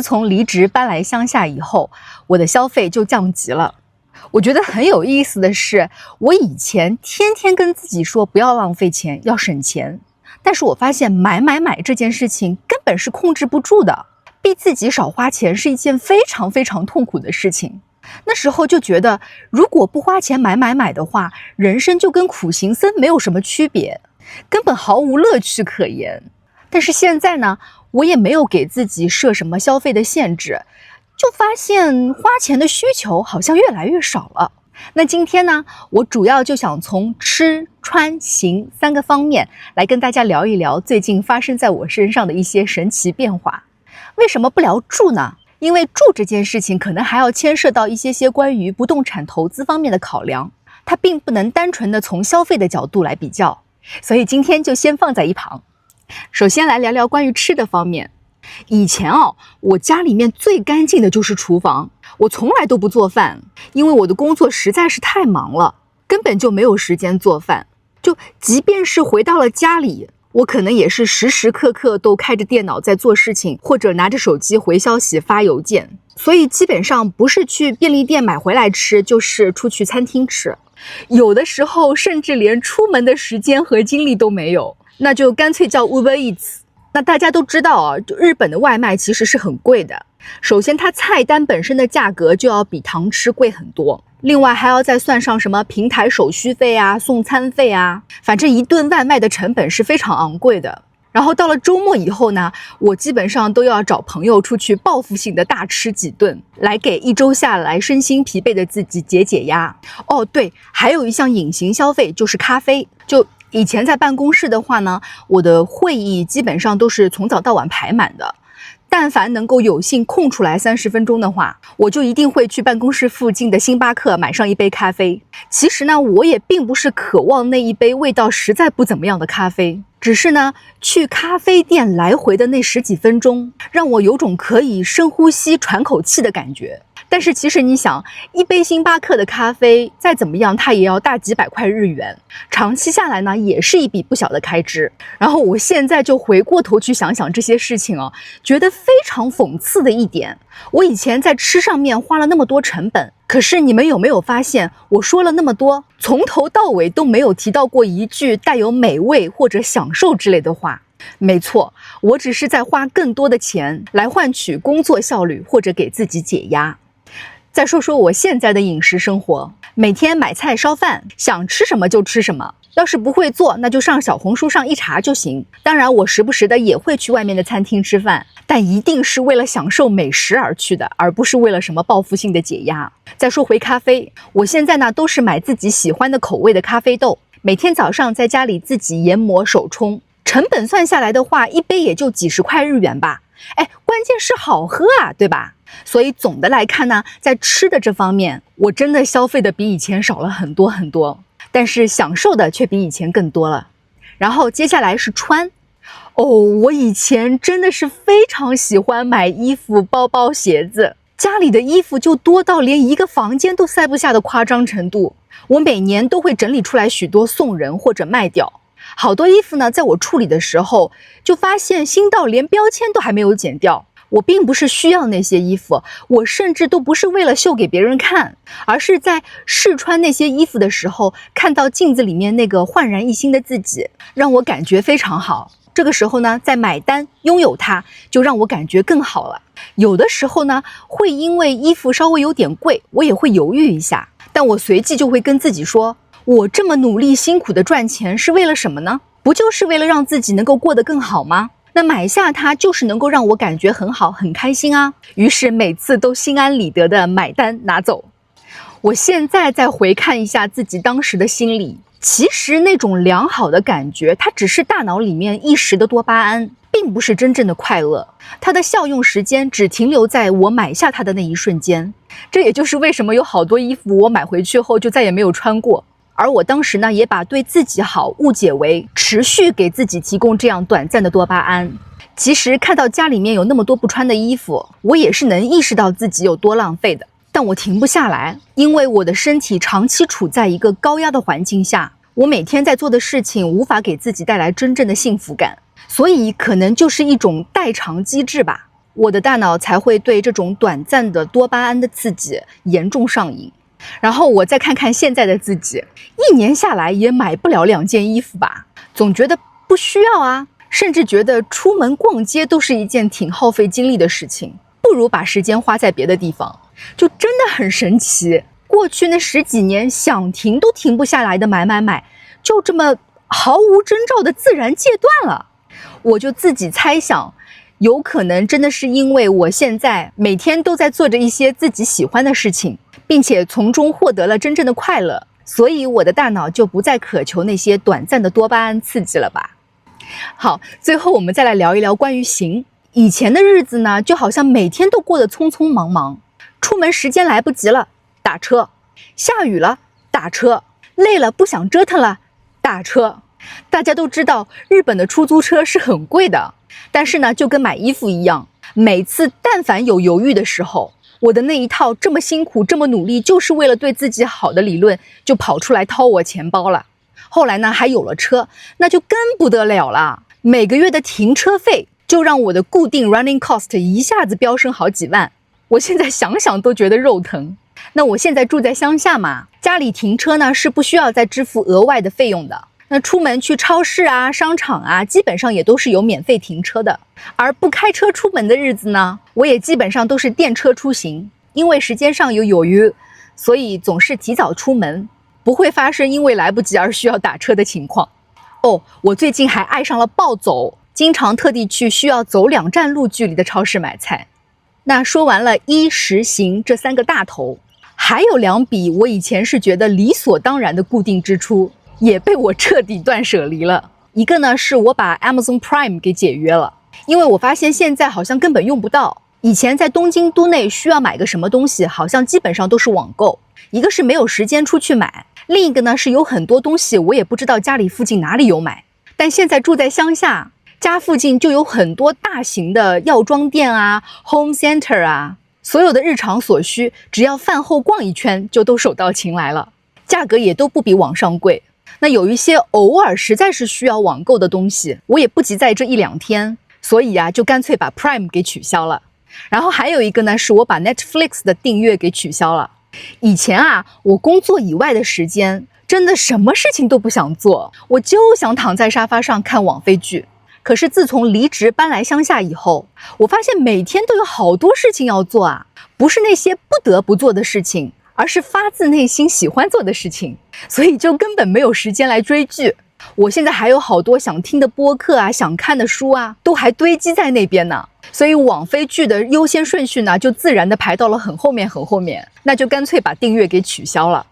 自从离职搬来乡下以后，我的消费就降级了。我觉得很有意思的是，我以前天天跟自己说不要浪费钱，要省钱，但是我发现买这件事情根本是控制不住的，逼自己少花钱是一件非常非常痛苦的事情。那时候就觉得，如果不花钱买的话，人生就跟苦行僧没有什么区别，根本毫无乐趣可言。但是现在呢，我也没有给自己设什么消费的限制，就发现花钱的需求好像越来越少了。那今天呢，我主要就想从吃、穿、行3个方面来跟大家聊一聊最近发生在我身上的一些神奇变化。为什么不聊住呢？因为住这件事情可能还要牵涉到一些关于不动产投资方面的考量，它并不能单纯的从消费的角度来比较，所以今天就先放在一旁。首先来聊聊关于吃的方面。以前我家里面最干净的就是厨房，我从来都不做饭，因为我的工作实在是太忙了，根本就没有时间做饭。就即便是回到了家里，我可能也是时时刻刻都开着电脑在做事情，或者拿着手机回消息发邮件，所以基本上不是去便利店买回来吃，就是出去餐厅吃，有的时候甚至连出门的时间和精力都没有，那就干脆叫 Uber Eats。那大家都知道日本的外卖其实是很贵的。首先它菜单本身的价格就要比堂吃贵很多，另外还要再算上什么平台手续费啊、送餐费啊，反正一顿外卖的成本是非常昂贵的。然后到了周末以后呢，我基本上都要找朋友出去报复性的大吃几顿，来给一周下来身心疲惫的自己解压。对，还有一项隐形消费就是咖啡。就以前在办公室的话呢，我的会议基本上都是从早到晚排满的，但凡能够有幸空出来30分钟的话，我就一定会去办公室附近的星巴克买上一杯咖啡。其实呢，我也并不是渴望那一杯味道实在不怎么样的咖啡，只是呢，去咖啡店来回的那10几分钟，让我有种可以深呼吸喘口气的感觉。但是其实你想，一杯星巴克的咖啡再怎么样，它也要大几百块日元，长期下来呢，也是一笔不小的开支。然后我现在就回过头去想想这些事情觉得非常讽刺的一点，我以前在吃上面花了那么多成本，可是你们有没有发现，我说了那么多，从头到尾都没有提到过一句带有美味或者享受之类的话。没错，我只是在花更多的钱来换取工作效率或者给自己解压。再说说我现在的饮食生活，每天买菜烧饭，想吃什么就吃什么，要是不会做，那就上小红书上一查就行。当然我时不时的也会去外面的餐厅吃饭，但一定是为了享受美食而去的，而不是为了什么报复性的解压。再说回咖啡，我现在呢都是买自己喜欢的口味的咖啡豆，每天早上在家里自己研磨手冲，成本算下来的话，一杯也就几十块日元吧。关键是好喝对吧？所以总的来看呢，在吃的这方面，我真的消费的比以前少了很多很多，但是享受的却比以前更多了。然后接下来是穿。我以前真的是非常喜欢买衣服、包包、鞋子，家里的衣服就多到连一个房间都塞不下的夸张程度。我每年都会整理出来许多送人或者卖掉。好多衣服呢，在我处理的时候就发现新到连标签都还没有剪掉。我并不是需要那些衣服，我甚至都不是为了秀给别人看，而是在试穿那些衣服的时候，看到镜子里面那个焕然一新的自己，让我感觉非常好。这个时候呢，再买单拥有它，就让我感觉更好了。有的时候呢，会因为衣服稍微有点贵，我也会犹豫一下，但我随即就会跟自己说，我这么努力辛苦的赚钱是为了什么呢？不就是为了让自己能够过得更好吗？那买下它就是能够让我感觉很好很开心啊，于是每次都心安理得的买单拿走。我现在再回看一下自己当时的心理，其实那种良好的感觉，它只是大脑里面一时的多巴胺，并不是真正的快乐，它的效用时间只停留在我买下它的那一瞬间。这也就是为什么有好多衣服我买回去后就再也没有穿过，而我当时呢，也把对自己好误解为持续给自己提供这样短暂的多巴胺。其实看到家里面有那么多不穿的衣服，我也是能意识到自己有多浪费的，但我停不下来，因为我的身体长期处在一个高压的环境下，我每天在做的事情无法给自己带来真正的幸福感，所以可能就是一种代偿机制吧。我的大脑才会对这种短暂的多巴胺的刺激严重上瘾。然后我再看看现在的自己，1年下来也买不了2件衣服吧，总觉得不需要啊，甚至觉得出门逛街都是一件挺耗费精力的事情，不如把时间花在别的地方。就真的很神奇，过去那10几年想停都停不下来的买，就这么毫无征兆的自然戒断了。我就自己猜想，有可能真的是因为我现在每天都在做着一些自己喜欢的事情，并且从中获得了真正的快乐，所以我的大脑就不再渴求那些短暂的多巴胺刺激了吧。好，最后我们再来聊一聊关于行。以前的日子呢，就好像每天都过得匆匆忙忙，出门时间来不及了，打车；下雨了，打车；累了不想折腾了，打车。大家都知道日本的出租车是很贵的，但是呢，就跟买衣服一样，每次但凡有犹豫的时候，我的那一套这么辛苦这么努力就是为了对自己好的理论就跑出来掏我钱包了。后来呢，还有了车，那就更不得了了，每个月的停车费就让我的固定 running cost 一下子飙升好几万，我现在想想都觉得肉疼。那我现在住在乡下嘛，家里停车呢是不需要再支付额外的费用的，那出门去超市啊、商场啊，基本上也都是有免费停车的。而不开车出门的日子呢，我也基本上都是电车出行，因为时间上有余裕，所以总是提早出门，不会发生因为来不及而需要打车的情况。哦，我最近还爱上了暴走，经常特地去需要走2站路距离的超市买菜。那说完了衣食行这3个大头，还有2笔我以前是觉得理所当然的固定支出，也被我彻底断舍离了。一个呢，是我把 Amazon Prime 给解约了，因为我发现现在好像根本用不到。以前在东京都内需要买个什么东西，好像基本上都是网购。一个是没有时间出去买，另一个呢是有很多东西我也不知道家里附近哪里有买。但现在住在乡下，家附近就有很多大型的药妆店啊、home center 啊，所有的日常所需，只要饭后逛一圈就都手到擒来了，价格也都不比网上贵。那有一些偶尔实在是需要网购的东西，我也不急在这1-2天，所以啊，就干脆把 Prime 给取消了。然后还有一个呢，是我把 Netflix 的订阅给取消了。以前啊，我工作以外的时间，真的什么事情都不想做，我就想躺在沙发上看网飞剧。可是自从离职搬来乡下以后，我发现每天都有好多事情要做啊，不是那些不得不做的事情，而是发自内心喜欢做的事情，所以就根本没有时间来追剧。我现在还有好多想听的播客啊，想看的书啊，都还堆积在那边呢。所以网飞剧的优先顺序呢，就自然的排到了很后面，那就干脆把订阅给取消了。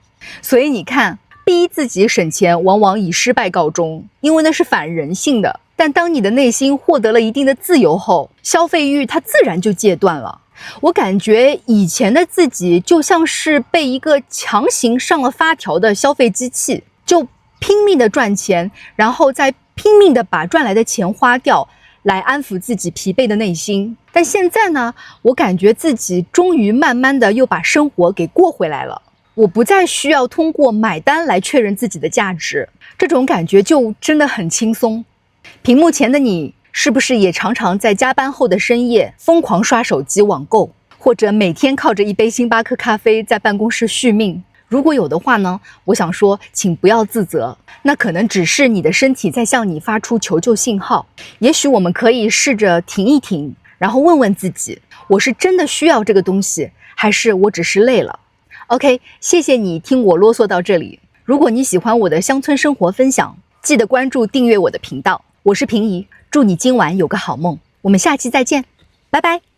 所以你看，逼自己省钱往往以失败告终，因为那是反人性的。但当你的内心获得了一定的自由后，消费欲它自然就戒断了。我感觉以前的自己就像是被一个强行上了发条的消费机器，就拼命的赚钱，然后再拼命的把赚来的钱花掉，来安抚自己疲惫的内心。但现在呢，我感觉自己终于慢慢的又把生活给过回来了，我不再需要通过买单来确认自己的价值，这种感觉就真的很轻松。屏幕前的你，是不是也常常在加班后的深夜疯狂刷手机网购，或者每天靠着一杯星巴克咖啡在办公室续命？如果有的话呢，我想说，请不要自责，那可能只是你的身体在向你发出求救信号。也许我们可以试着停一停，然后问问自己，我是真的需要这个东西，还是我只是累了？ OK， 谢谢你听我啰嗦到这里。如果你喜欢我的乡村生活分享，记得关注订阅我的频道。我是平怡，祝你今晚有个好梦，我们下期再见，拜拜。